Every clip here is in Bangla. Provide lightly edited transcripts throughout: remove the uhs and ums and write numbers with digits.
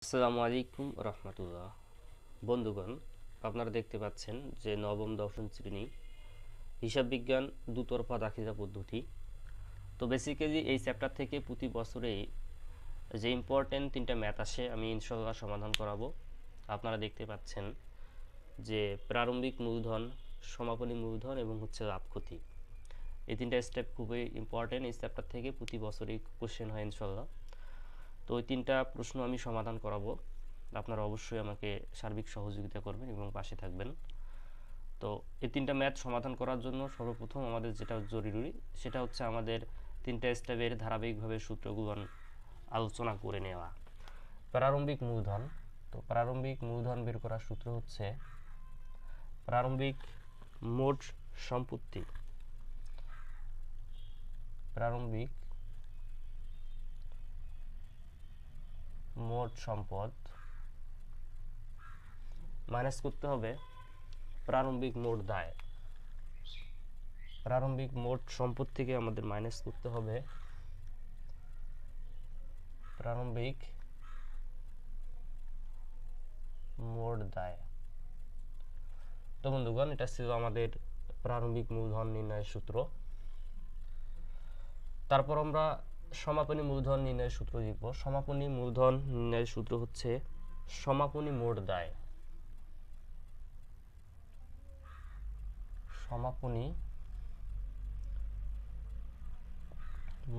আসসালামু আলাইকুম রহমতুল্লাহ। বন্ধুগণ, আপনারা দেখতে পাচ্ছেন যে নবম দশম শ্রেণী হিসাব বিজ্ঞান দুতরফা দাখিলা পদ্ধতি। তো বেসিক্যালি এই চ্যাপ্টার থেকে প্রতি বছরেই যে ইম্পর্টেন্ট তিনটা ম্যাথ আসে আমি ইনশাল্লাহ সমাধান করাবো। আপনারা দেখতে পাচ্ছেন যে প্রারম্ভিক মূলধন, সমাপনী মূলধন এবং লাভ ক্ষতি, এই তিনটা স্টেপ খুবই ইম্পর্টেন্ট। এই চ্যাপ্টার থেকে প্রতি বছরই কোশ্চেন হয় ইনশাল্লাহ। তো ওই তিনটা প্রশ্ন আমি সমাধান করাবো। আপনারা অবশ্যই আমাকে সার্বিক সহযোগিতা করবেন এবং পাশে থাকবেন। তো এই তিনটা ম্যাথ সমাধান করার জন্য সর্বপ্রথম আমাদের যেটা জরুরি সেটা হচ্ছে আমাদের তিনটা স্টেপের ধারাবাহিকভাবে সূত্রগুলো আলোচনা করে নেওয়া। প্রারম্ভিক মূলধন, তো প্রারম্ভিক মূলধন বের করার সূত্র হচ্ছে প্রারম্ভিক মোট সম্পত্তি, প্রারম্ভিক মোট সম্পদ মাইনাস করতে হবে প্রারম্ভিক মোট দায়। প্রারম্ভিক মোট সম্পদ থেকে আমাদের মাইনাস করতে হবে প্রারম্ভিক মোট দায়। তো বন্ধুগণ, এটা ছিল আমাদের প্রারম্ভিক মূলধন নির্ণয়ের সূত্র। তারপর আমরা সমাপনী মূলধন নির্ণয়ের সূত্র লিখব। সমাপনী মূলধন নির্ণয়ের সূত্র হচ্ছে সমাপনী মোট দায়। সমাপনী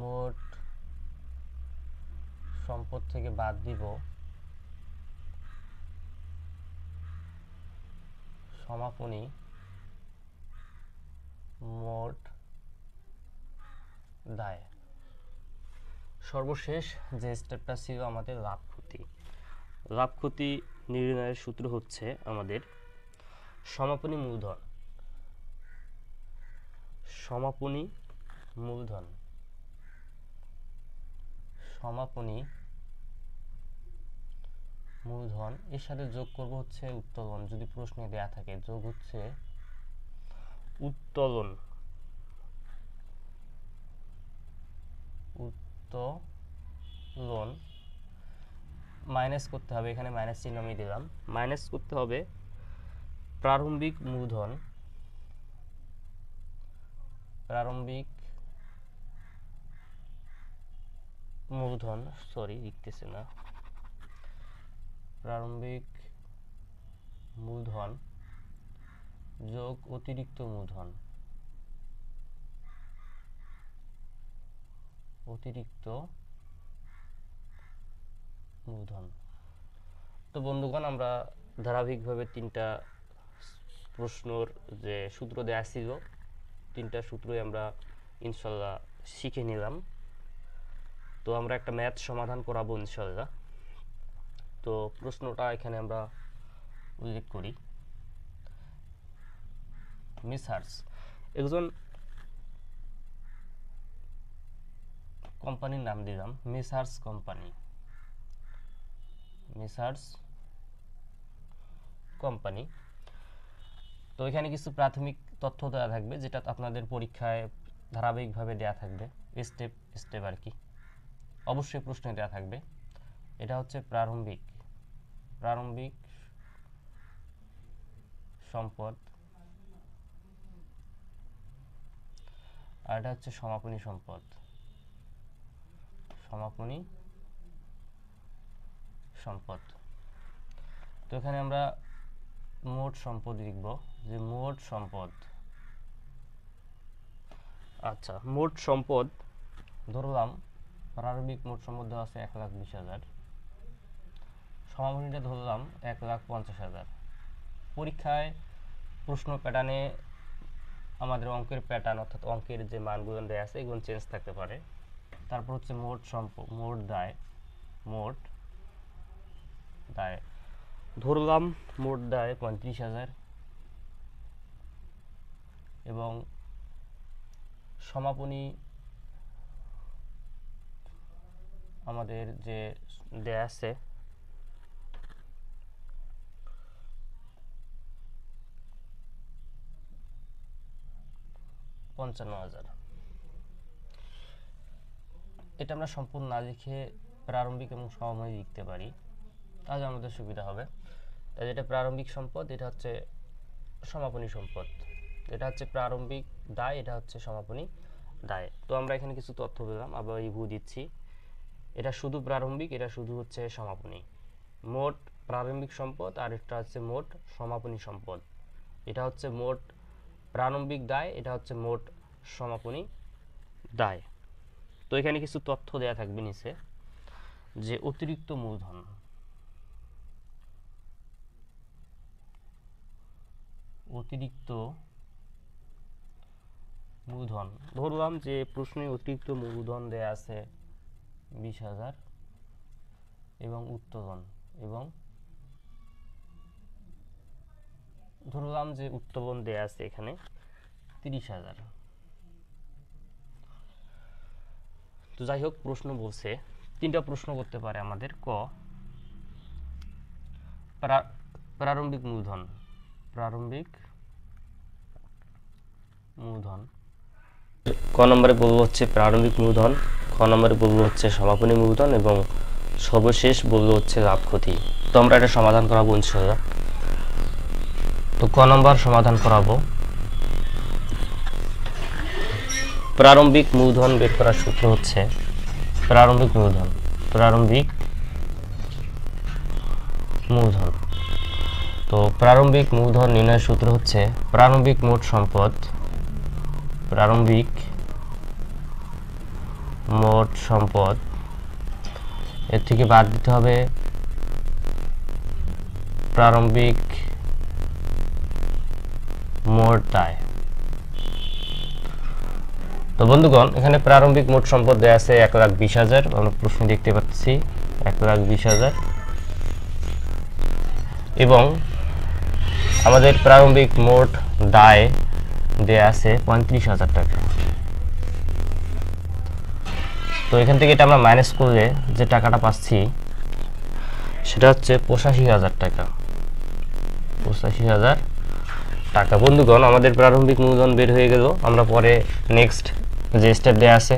মোট সম্পদ থেকে বাদ দিব সমাপনী মোট দায়। সর্বশেষ যে স্টেপটা ছিল আমাদের লাভ ক্ষতি। লাভ ক্ষতি নির্ণয়ের সূত্র হচ্ছে আমাদের সমাপনী মূলধন, সমাপনী মূলধন, সমাপনী মূলধন এর সাথে যোগ করব হচ্ছে উত্তোলন। যদি প্রশ্নে দেয়া থাকে যোগ হচ্ছে উত্তোলন, উত্তোলন মাইনাস করতে হবে, এখানে মাইনাস চিহ্ন আমি দিলাম, মাইনাস করতে হবে প্রারম্ভিক মূলধন, প্রারম্ভিক মূলধন লিখতেছে না, প্রারম্ভিক মূলধন যোগ অতিরিক্ত মূলধন, অতিরিক্ত মূলধন। তো বন্ধুগণ, আমরা ধারাবাহিকভাবে তিনটা প্রশ্নর যে সূত্র দেওয়া ছিল তিনটা সূত্রই আমরা ইনশাল্লাহ শিখে নিলাম। তো আমরা একটা ম্যাথ সমাধান করাবো ইনশাল্লাহ। তো প্রশ্নটা এখানে আমরা উল্লেখ করি। মেসার্স, একজন কোম্পানির নাম দিলাম মেসার্স কোম্পানি, মেসার্স কোম্পানি। তো এখানে কিছু প্রাথমিক তথ্য দেওয়া থাকবে যেটা আপনাদের পরীক্ষায় ধারাবাহিকভাবে দেওয়া থাকবে, স্টেপ স্টেপ আর কি, অবশ্যই প্রশ্নে দেওয়া থাকবে। এটা হচ্ছে প্রারম্ভিক, প্রারম্ভিক সম্পদ, আর এটা হচ্ছে সমাপনী সম্পদ, সমাপনী সম্পদ। তো এখানে আমরা মোট সম্পদ লিখব, যে মোট সম্পদ। আচ্ছা, মোট সম্পদ ধরলাম প্রারম্ভিক মোট সম্পদ দেওয়া আছে 1,20,000, সমাপনীটা ধরলাম 1,50,000। পরীক্ষায় প্রশ্ন প্যাটার্নে আমাদের অঙ্কের প্যাটার্ন অর্থাৎ অঙ্কের যে মানগুলো দেওয়া আছে এগুলো চেঞ্জ থাকতে পারে। তারপর হচ্ছে মোট সম্পদ, মোট দায়, মোট দায় ধরলাম মোট দায় 35,000 এবং সমাপনী আমাদের যে দেয়া আছে 55,000। এটা আমরা সম্পূর্ণ না লিখে প্রারম্ভিক এবং সমাপনী লিখতে পারি। তাহলে আমাদের সুবিধা হবে। তাই যেটা প্রারম্ভিক সম্পদ, এটা হচ্ছে সমাপনী সম্পদ, এটা হচ্ছে প্রারম্ভিক দায়, এটা হচ্ছে সমাপনী দায়। তো আমরা এখানে কিছু তথ্য পেলাম, আবার রিভিউ দিচ্ছি। এটা শুধু প্রারম্ভিক, এটা শুধু হচ্ছে সমাপনী। মোট প্রারম্ভিক সম্পদ আর এটা হচ্ছে মোট সমাপনী সম্পদ। এটা হচ্ছে মোট প্রারম্ভিক দায়, এটা হচ্ছে মোট সমাপনী দায়। তো এখানে কিছু তথ্য দেয়া থাকবে নিচে, যে অতিরিক্ত মূলধন, অতিরিক্ত মূলধন, ধরলাম যে প্রশ্নে অতিরিক্ত মূলধন দেয়া আছে 20,000 এবং উত্তোলন, এবং ধরলাম যে উত্তোলন দেয়া আছে এখানে 30,000। তো যাই হোক, প্রশ্ন বলছে তিনটা প্রশ্ন করতে পারে আমাদের। ক, প্রারম্ভিক মূলধন, প্রারম্ভিক মূলধন। ক নম্বরে বলবো হচ্ছে প্রারম্ভিক মূলধন, খ নম্বরে বলবো হচ্ছে সমাপনী মূলধন, এবং সর্বশেষ বলবো হচ্ছে লাভ ক্ষতি। তো আমরা এটা সমাধান করাবো ইনশাআল্লাহ। তো ক নম্বর সমাধান করাবো। প্রারম্ভিক মূলধন বের করার সূত্র হচ্ছে প্রারম্ভিক মূলধন, প্রারম্ভিক মূলধন। তো প্রারম্ভিক মূলধন নির্ণয়ের সূত্র হচ্ছে প্রারম্ভিক মোট সম্পদ, প্রারম্ভিক মোট সম্পদ, এর থেকে বাদ দিতে হবে প্রারম্ভিক মোট দায়। তো বন্ধুগণ, এখানে প্রারম্ভিক মোট সম্পদ দেয়া আছে 1,20,000, আমরা প্রশ্ন দেখতে পাচ্ছি 1,20,000, এবং আমাদের প্রারম্ভিক মোট দায় দেয়া আছে 35,000 টাকা। তো এখান থেকে এটা আমরা মাইনাস করলে যে টাকাটা পাচ্ছি সেটা হচ্ছে 85,000 টাকা, 85,000 টাকা। বন্ধুগণ, আমাদের প্রারম্ভিক মূলধন বের হয়ে গেল। আমরা পরে নেক্সট যে স্টেপ দেয়া আছে,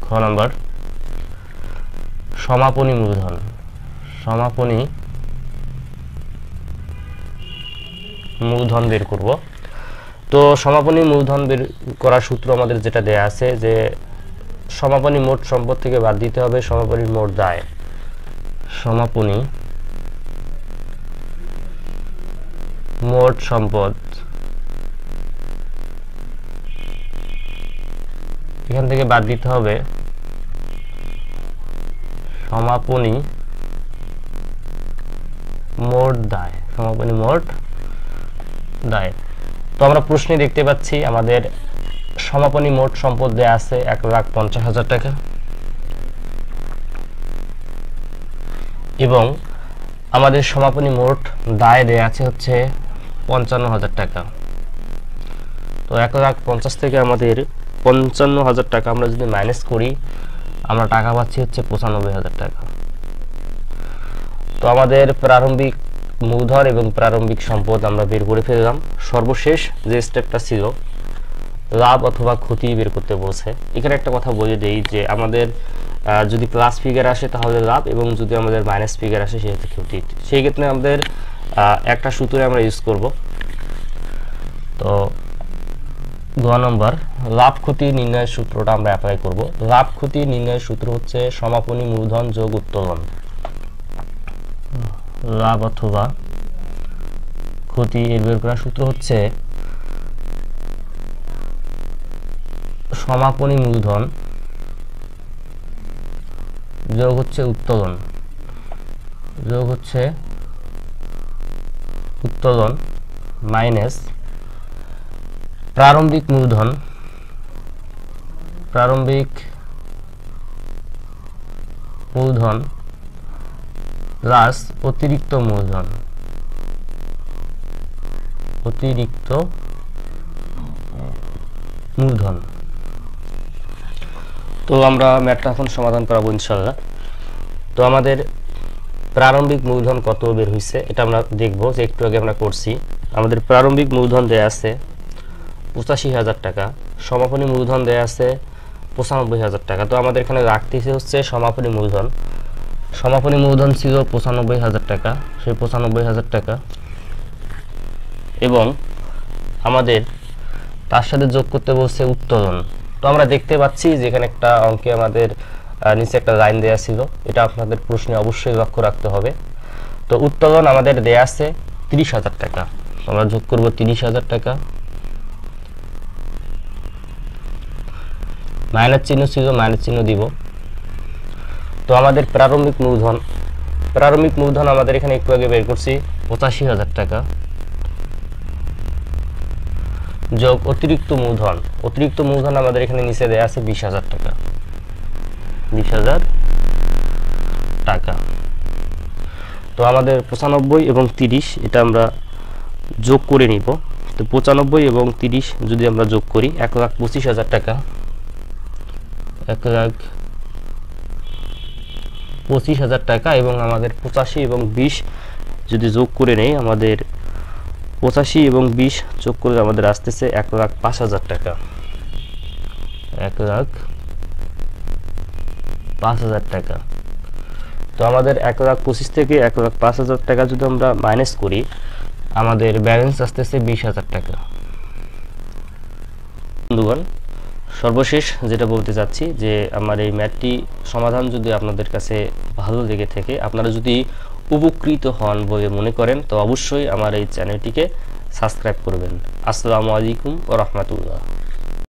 খ নম্বর সমাপনী মূলধন, সমাপনী মূলধন বের করব। তো সমাপনী মূলধন বের করার সূত্র আমাদের যেটা দেয়া আছে, যে সমাপনী মোট সম্পদ থেকে বাদ দিতে হবে সমাপনী মোট দায়, সমাপনী মোট সম্পদ, এখান থেকে বাদ দিতে হবে সমাপনী মোট দায়, সমাপনী মোট দায়। তো আমরা প্রশ্নে দেখতে পাচ্ছি আমাদের সমাপনী মোট সম্পদ দেয়া আছে 1,50,000 টাকা, এবং আমাদের সমাপনী মোট দায় দেয়া আছে হচ্ছে 55,000 টাকা। তো 1,50,000 থেকে আমাদের 55,000 টাকা আমরা যদি মাইনাস করি, আমরা টাকা পাচ্ছি হচ্ছে 95,000 টাকা। তো আমাদের প্রারম্ভিক মূলধন এবং প্রারম্ভিক সম্পদ আমরা বের করে ফেললাম। সর্বশেষ যে স্টেপটা ছিল লাভ অথবা ক্ষতি বের করতে বলছে। এখানে একটা কথা বলে দেই যে আমাদের যদি প্লাস ফিগার আসে তাহলে লাভ, এবং যদি আমাদের মাইনাস ফিগার আসে সেক্ষেত্রে ক্ষতি। সেই ক্ষেত্রে আমাদের একটা সূত্রে আমরা ইউজ করব। তো 2 নম্বর লাভ ক্ষতি নির্ণয়ের সূত্রটা আমরা অ্যাপ্লাই করব। লাভ ক্ষতি নির্ণয়ের সূত্র হচ্ছে সমাপনী মূলধন যোগ উত্তোলন, লাভ অথবা ক্ষতি এর বের করার সূত্র হচ্ছে সমাপনী মূলধন যোগ হচ্ছে উত্তোলন, যোগ হচ্ছে উত্তোলন মাইনাস প্রারম্ভিক মূলধন, প্রারম্ভিক মূলধন প্লাস অতিরিক্ত মূলধন, অতিরিক্ত মূলধন। তো আমরা ম্যাথটা এখন সমাধান করাবো ইনশাআল্লাহ। তো আমাদের প্রারম্ভিক মূলধন কত বের হয়েছে এটা আমরা দেখব, যে একটু আগে আমরা করছি। আমাদের প্রারম্ভিক মূলধন দেয়া আছে 85,000 টাকা, সমাপনী মূলধন দেয়া আছে 95,000 টাকা। তো আমাদের এখানে রাখতেছে হচ্ছে সমাপনী মূলধন। সমাপনী মূলধন ছিল ৯৫,০০০ টাকা, সেই ৯৫,০০০ টাকা এবং আমাদের তার সাথে যোগ করতে বলছে উত্তোলন। তো আমরা দেখতে পাচ্ছি যে এখানে একটা অঙ্কে আমাদের নিচে একটা লাইন দেয়া ছিল, এটা আপনাদের প্রশ্নে অবশ্যই লক্ষ্য রাখতে হবে। তো উত্তোলন আমাদের দেয়া আছে ৩০,০০০ টাকা, আমরা যোগ করব ৩০,০০০ টাকা, মাইনাস চিহ্ন ছিল মাইনাস চিহ্ন দিব। তো আমাদের প্রারম্ভিক মূলধন আমাদের এখানে একটু আগে বের করছি ৮৫,০০০ টাকা, যোগ অতিরিক্ত মূলধন আমাদের এখানে নিচে দেয়া আছে ২০,০০০ টাকা, ২০,০০০ টাকা। তো আমাদের ৯৫ এবং ৩০ এটা আমরা যোগ করে নিব। তো ৯৫ এবং ৩০ যদি আমরা যোগ করি ১,২৫,০০০ টাকা, ১,২৫,০০০ টাকা এবং আমাদের ৮৫ এবং ২০ যদি যোগ করে নেই, আমাদের ৮৫ এবং ২০ যোগ করে আমাদের আসতেছে ১,০৫,০০০ টাকা, ১,০৫,০০০ টাকা। তো আমাদের ১,২৫,০০০ থেকে ১,০৫,০০০ টাকা যদি আমরা মাইনাস করি, আমাদের ব্যালেন্স আসতেছে ২০,০০০ টাকা। বন্ধুগণ, সর্বশেষ যেটা বলতে চাচ্ছি যে আমার এই ম্যাথটি সমাধান যদি আপনাদের কাছে ভালো লেগে থাকে, আপনারা যদি উপকৃত হন বলে মনে করেন, তো অবশ্যই আমার এই চ্যানেলটিকে সাবস্ক্রাইব করবেন। আসসালামু আলাইকুম ওয়া রাহমাতুল্লাহ।